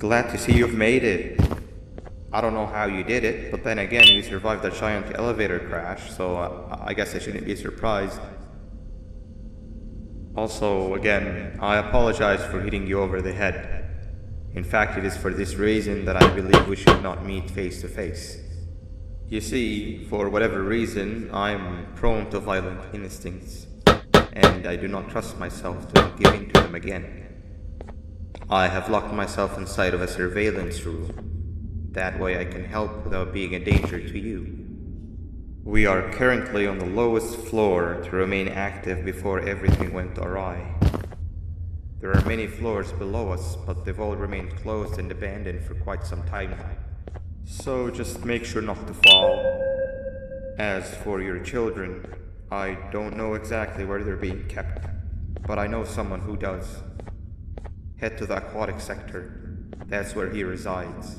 Glad to see you've made it. I don't know how you did it, but then again, you survived a giant elevator crash, so I guess I shouldn't be surprised. Also, again, I apologize for hitting you over the head. In fact, it is for this reason that I believe we should not meet face to face. You see, for whatever reason, I'm prone to violent instincts, and I do not trust myself to give in to them again. I have locked myself inside of a surveillance room. That way I can help without being a danger to you. We are currently on the lowest floor to remain active before everything went awry. There are many floors below us, but they've all remained closed and abandoned for quite some time now. So just make sure not to fall. As for your children, I don't know exactly where they're being kept, but I know someone who does. Head to the aquatic sector. That's where he resides.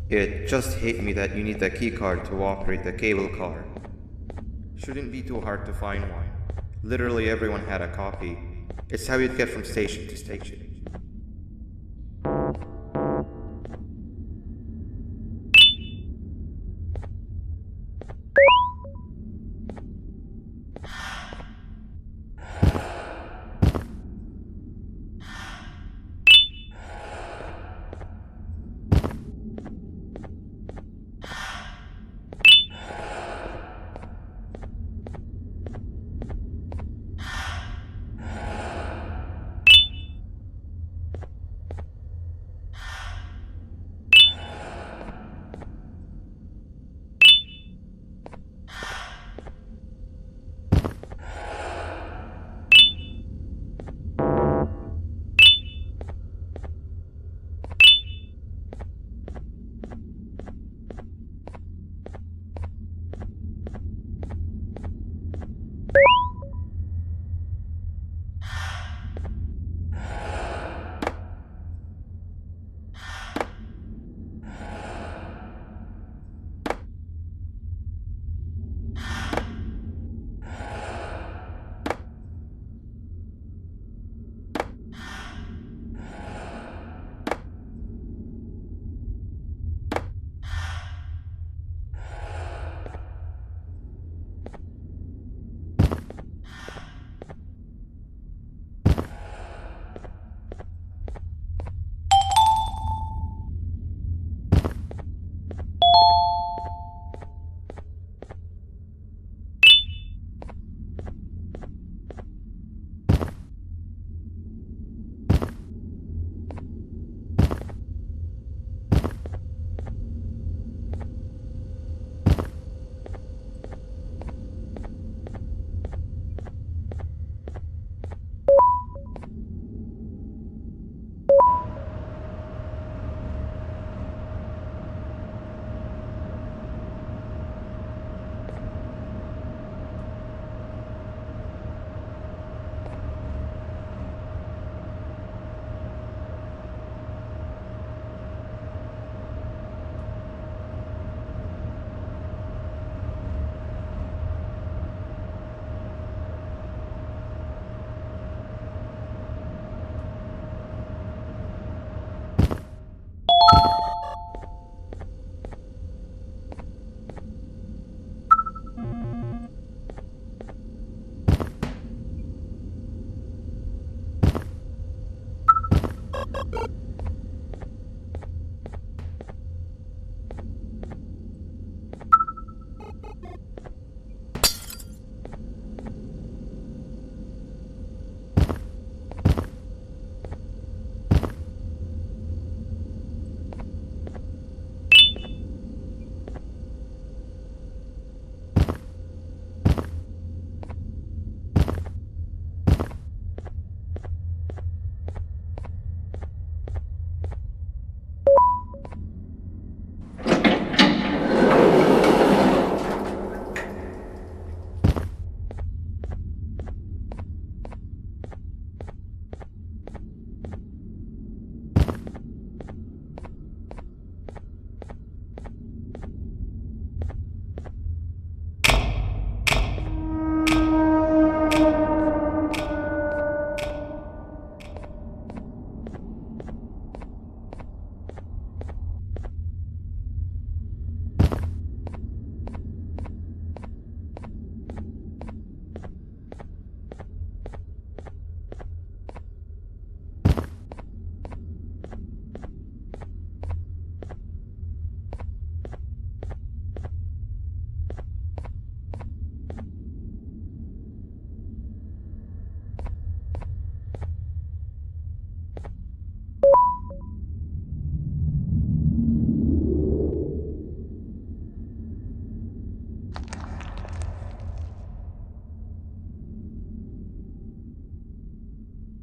It just hit me that you need the keycard to operate the cable car. Shouldn't be too hard to find one. Literally everyone had a copy. It's how you'd get from station to station.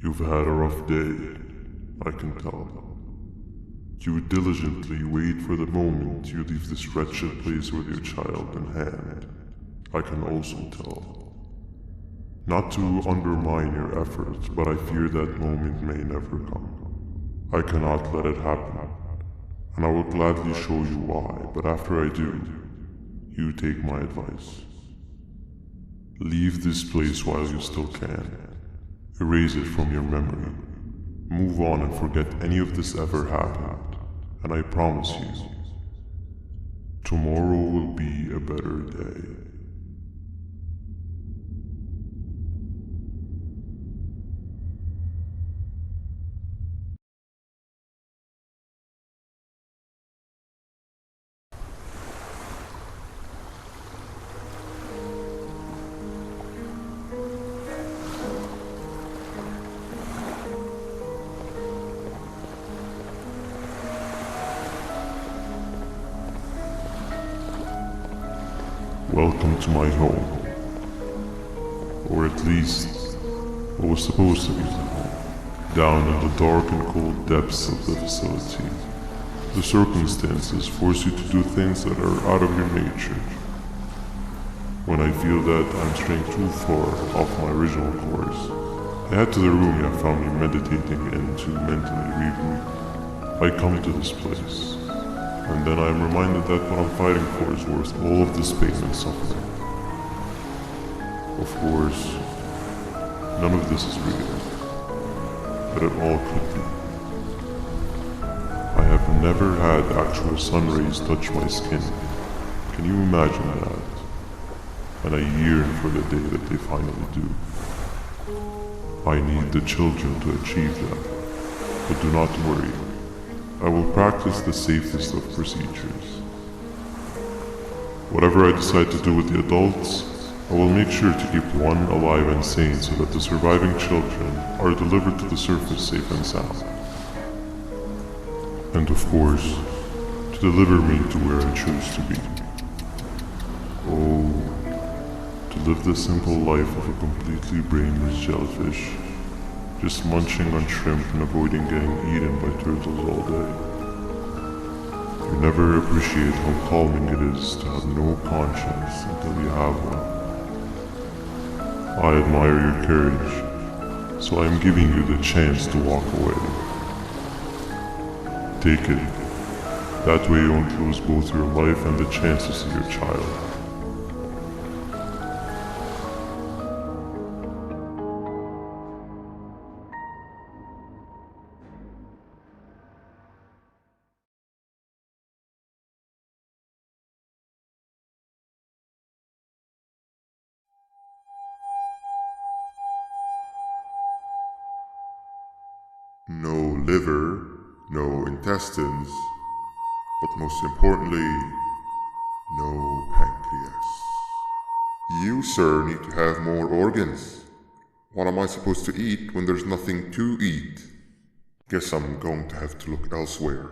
You've had a rough day, I can tell. You diligently wait for the moment you leave this wretched place with your child in hand, I can also tell. Not to undermine your efforts, but I fear that moment may never come. I cannot let it happen, and I will gladly show you why, but after I do, you take my advice. Leave this place while you still can. Erase it from your memory. Move on and forget any of this ever happened, and I promise you, tomorrow will be a better day. Welcome to my home. Or at least, what was supposed to be my home. Down in the dark and cold depths of the facility, the circumstances force you to do things that are out of your nature. When I feel that I'm straying too far off my original course, I head to the room you found me meditating in to mentally regroup. I come to this place, and then I am reminded that what I'm fighting for is worth all of this pain and suffering. Of course, none of this is real, but it all could be. I have never had actual sun rays touch my skin. Can you imagine that? And I yearn for the day that they finally do. I need the children to achieve that, but do not worry. I will practice the safest of procedures. Whatever I decide to do with the adults, I will make sure to keep one alive and sane so that the surviving children are delivered to the surface safe and sound. And of course, to deliver me to where I choose to be. Oh, to live the simple life of a completely brainless jellyfish, just munching on shrimp and avoiding getting eaten by turtles all day. You never appreciate how calming it is to have no conscience until you have one. I admire your courage, so I am giving you the chance to walk away. Take it. That way you won't lose both your life and the chance to see your child. No liver, no intestines, but most importantly, no pancreas. You, sir, need to have more organs. What am I supposed to eat when there's nothing to eat? Guess I'm going to have to look elsewhere.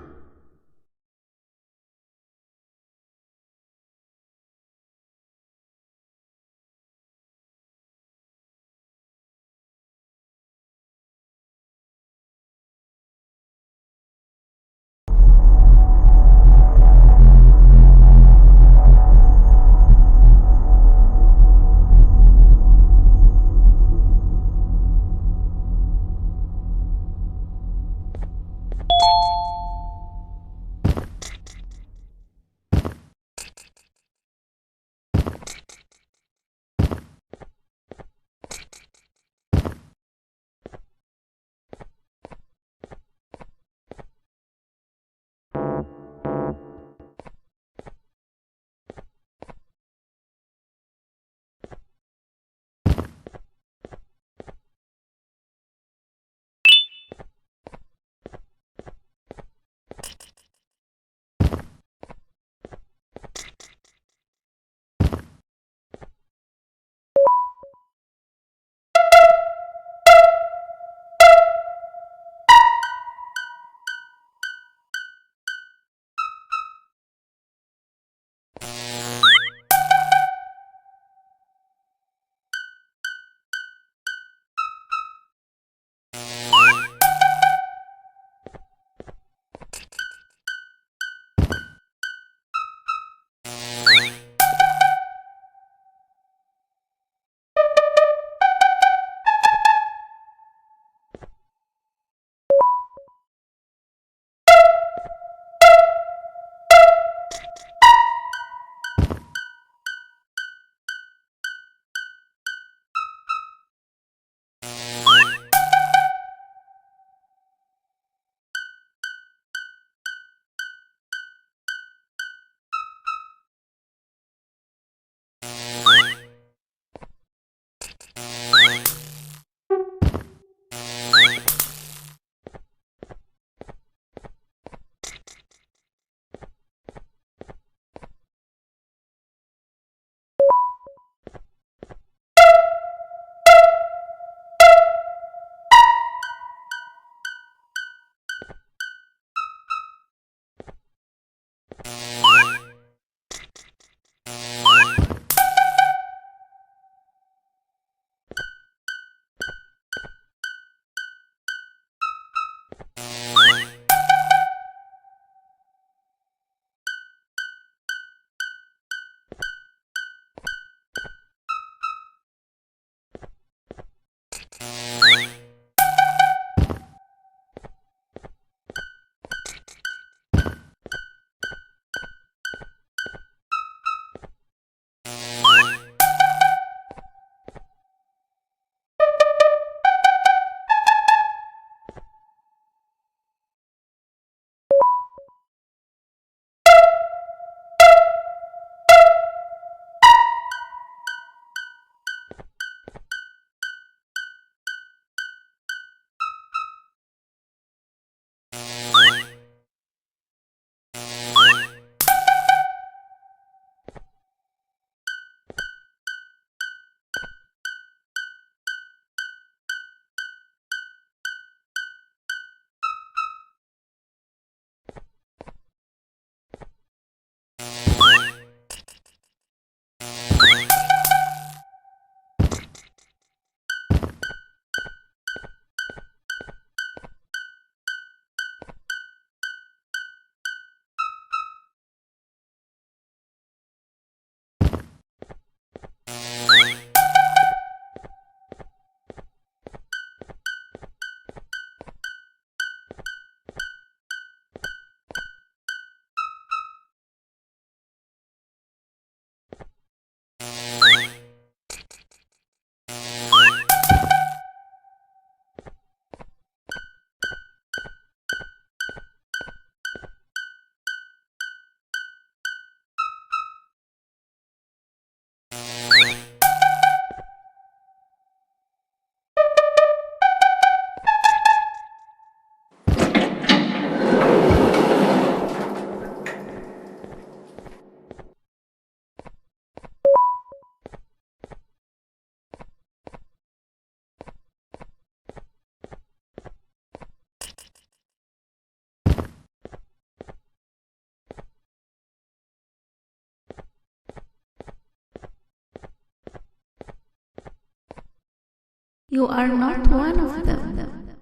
You are not one of them.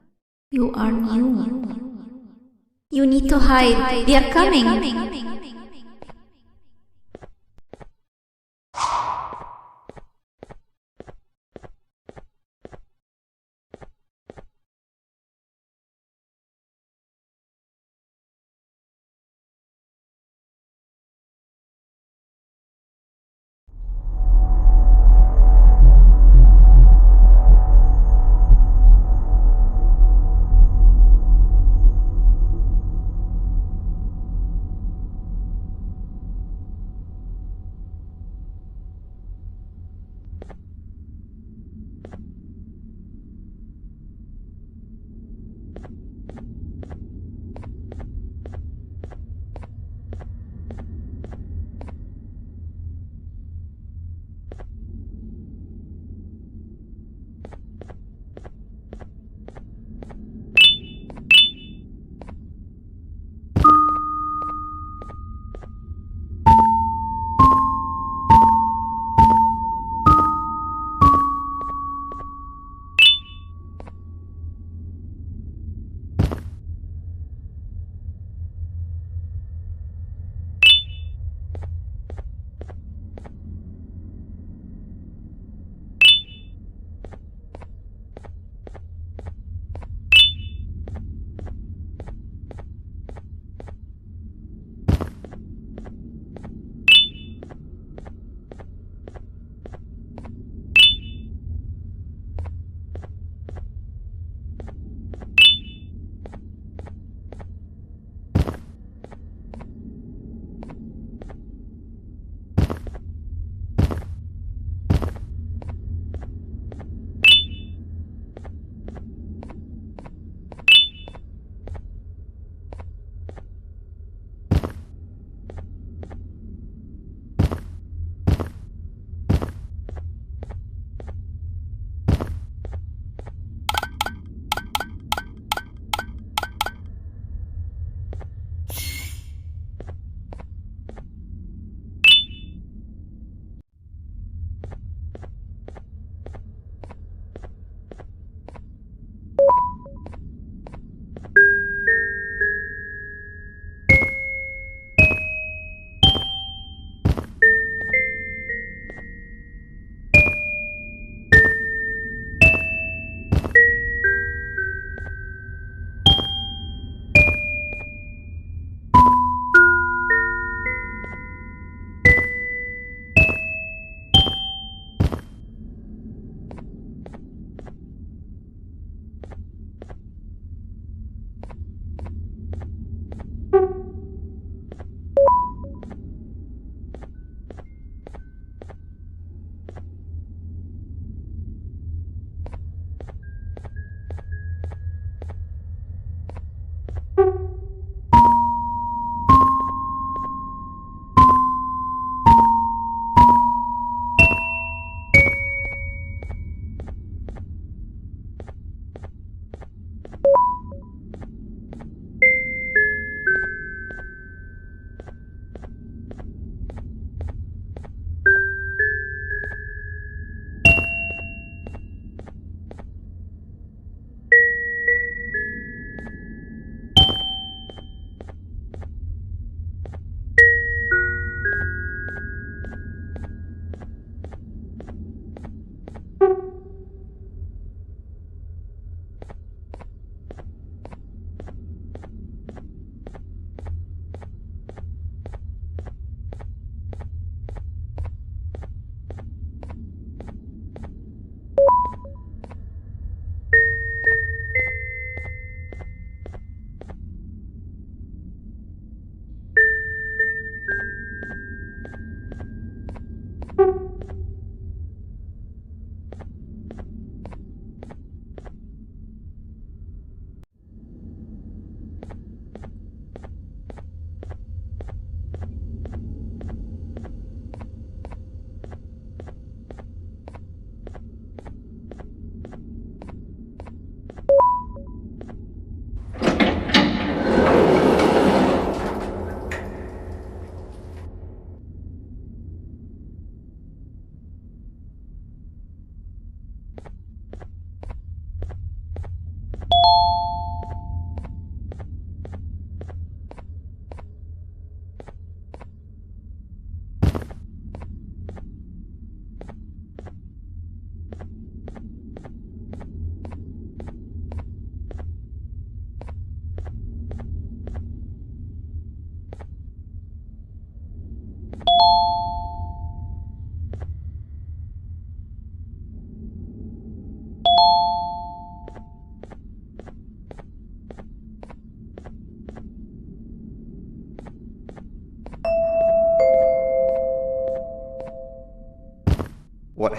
You are new. You need to hide. They are coming.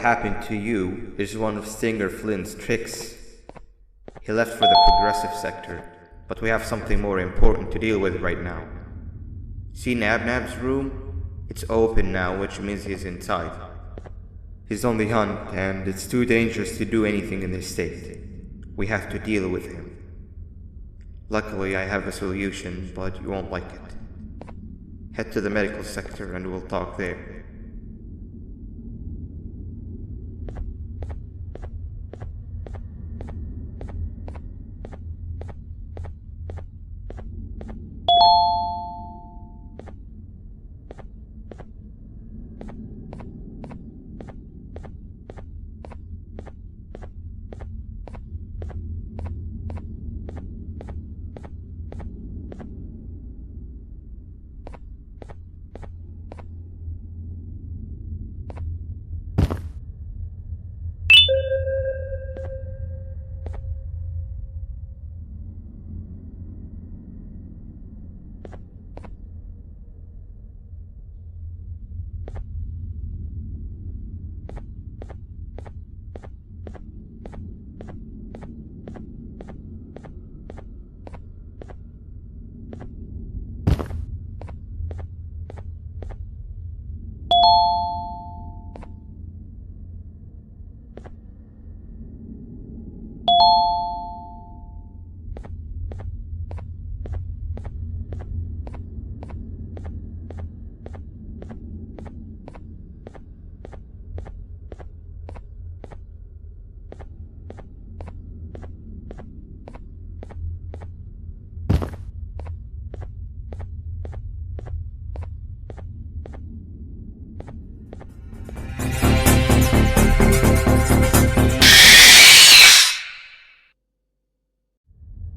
happened to you is one of Stinger Flynn's tricks. He left for the progressive sector, but we have something more important to deal with right now. See Nabnab's room? It's open now, which means he's inside. He's on the hunt, and it's too dangerous to do anything in this state. We have to deal with him. Luckily, I have a solution, but you won't like it. Head to the medical sector and we'll talk there.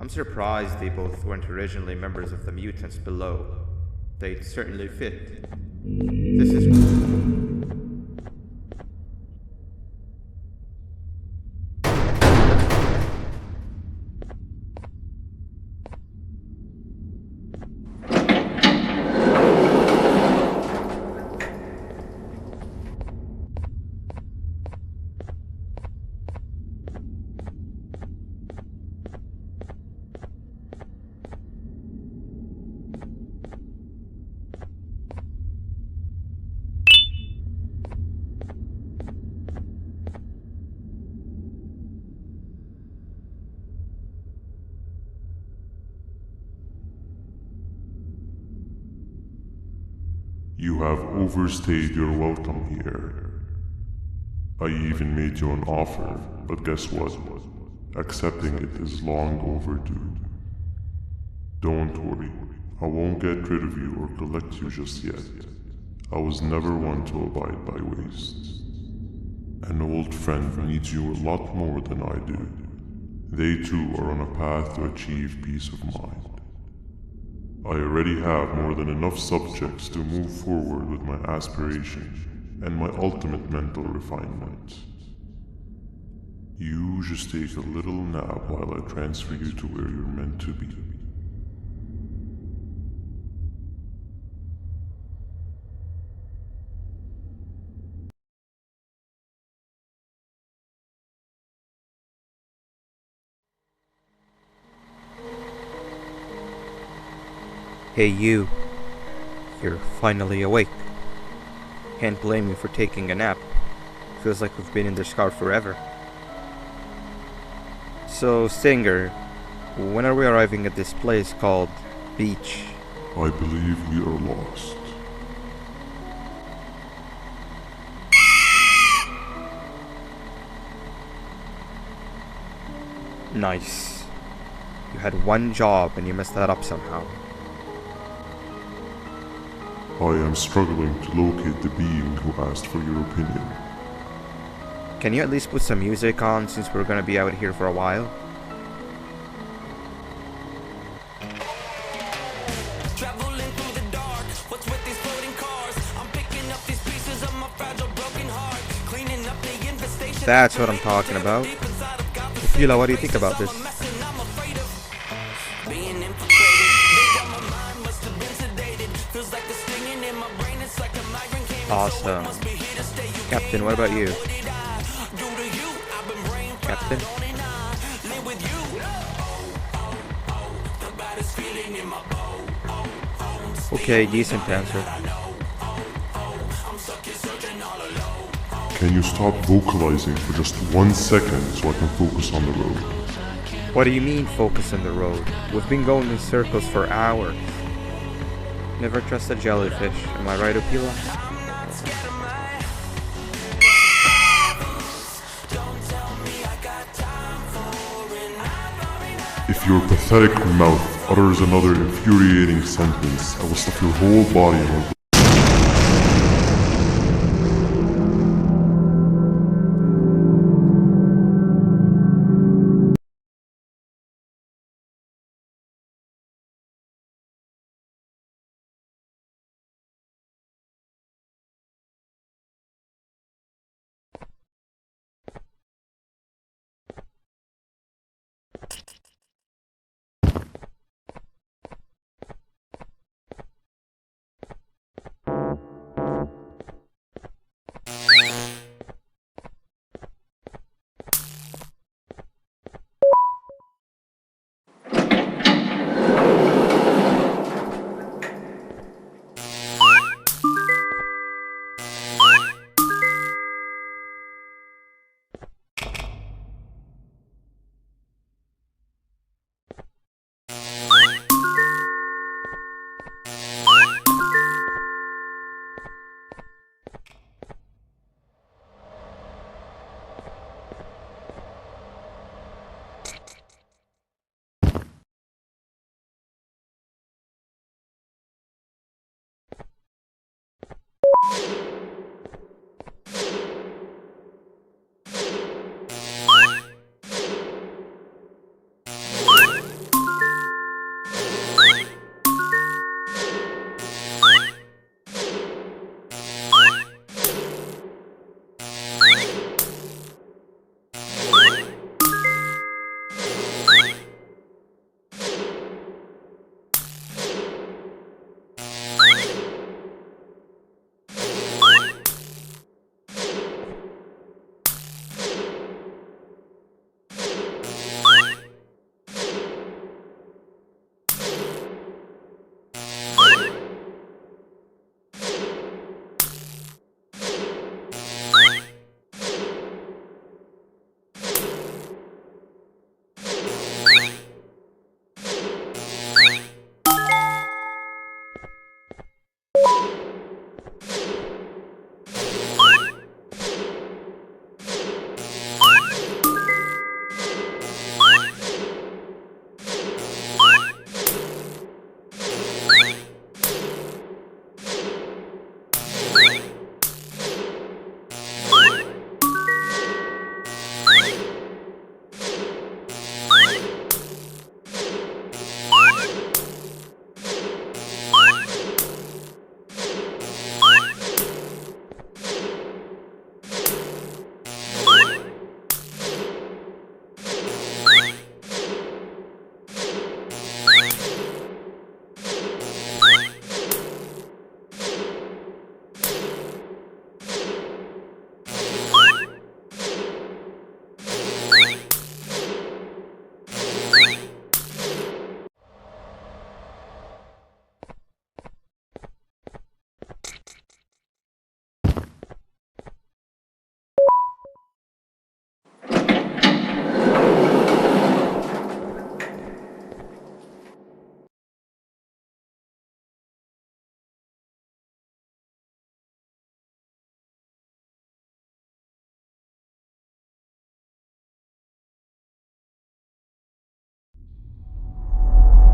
I'm surprised they both weren't originally members of the mutants below. They'd certainly fit. This is You have overstayed your welcome here. I even made you an offer, but guess what? Accepting it is long overdue. Don't worry, I won't get rid of you or collect you just yet. I was never one to abide by waste. An old friend needs you a lot more than I do. They too are on a path to achieve peace of mind. I already have more than enough subjects to move forward with my aspiration and my ultimate mental refinement. You just take a little nap while I transfer you to where you're meant to be. Hey you. You're finally awake. Can't blame you for taking a nap. Feels like we've been in this car forever. So, Stinger, when are we arriving at this place called Beach? I believe we are lost. Nice. You had one job and you messed that up somehow. I am struggling to locate the being who asked for your opinion. Can you at least put some music on since we're gonna be out here for a while? Traveling through the dark, what's with these floating cars? I'm picking up these pieces of my fragile broken heart, cleaning up the infestation. That's what I'm talking about. Fila, what do you think about this? Being infiltrated, they got my mind, must have been sedated. Feels like the stinging in my brain, it's like a migraine came. Awesome. Captain, what about you? Captain? Live with you. The baddest feeling in my bones. Okay, decent answer. I'm stuck here searching all alone. Can you stop vocalizing for just 1 second so I can focus on the road? What do you mean, focus on the road? We've been going in circles for hours. Never trust a jellyfish, am I right, Opila? I'm not scared of my. Don't tell me I got time for it. If your pathetic mouth utters another infuriating sentence, I will stuff your whole body in one.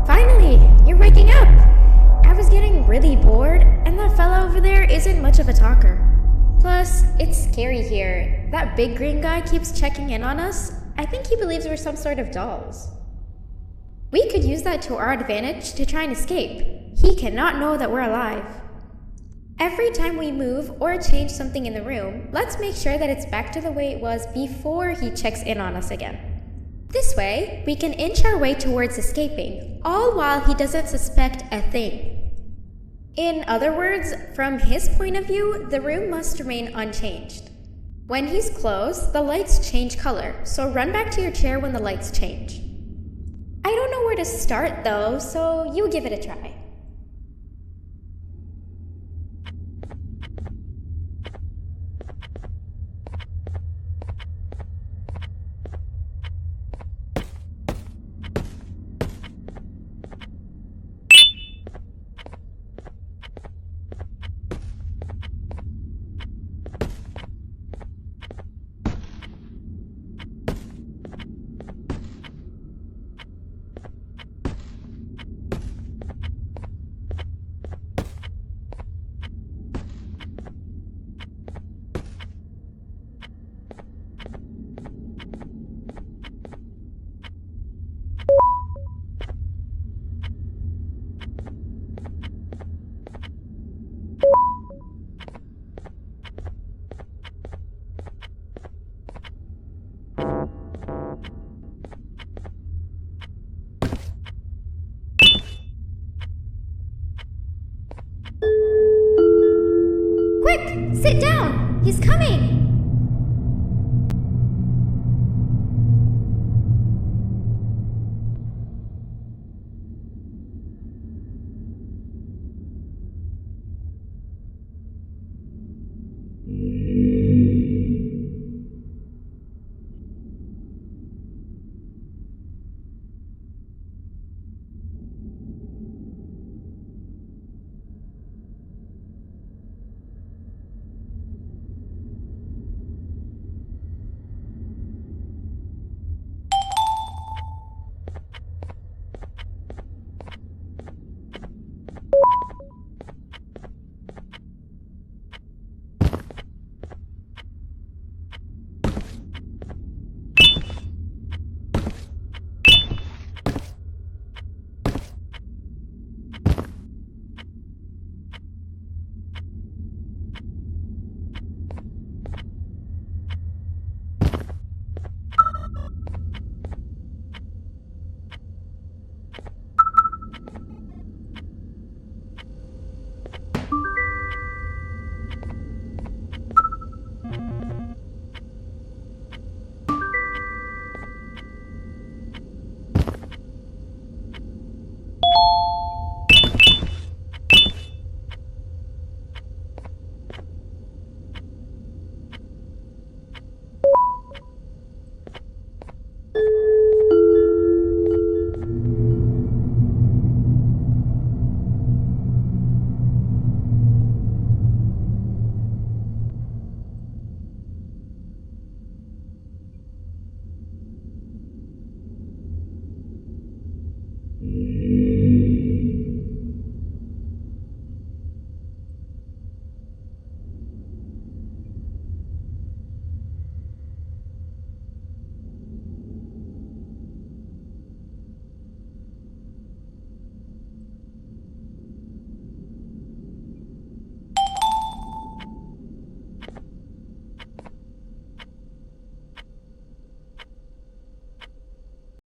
Finally, you're waking up! I was getting really bored, and that fella over there isn't much of a talker. Plus, it's scary here. That big green guy keeps checking in on us. I think he believes we're some sort of dolls. We could use that to our advantage to try and escape. He cannot know that we're alive. Every time we move or change something in the room, let's make sure that it's back to the way it was before he checks in on us again. This way, we can inch our way towards escaping, all while he doesn't suspect a thing. In other words, from his point of view, the room must remain unchanged. When he's close, the lights change color, so run back to your chair when the lights change. I don't know where to start though, so you give it a try. Quick! Sit down! He's coming!